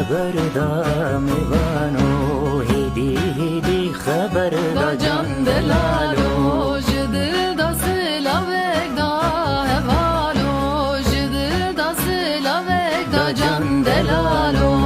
خبر دا میوانو هیدی هیدی خبر دا جان دلالو جدل دا سلاوک دا هوالو جدل دا سلاوک دا جان دلالو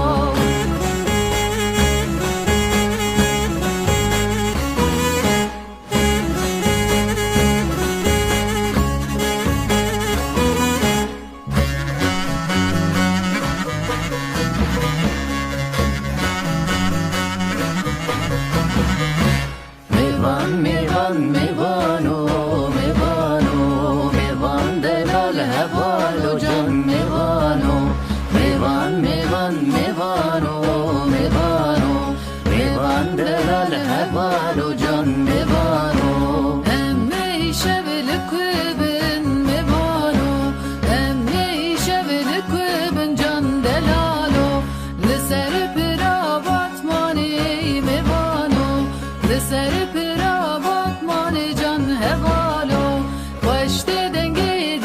میوان میوانو میوانو میوان دلال هوالو جان میوانو میوان میوان میوانو میوانو میوان دلال هوالو جان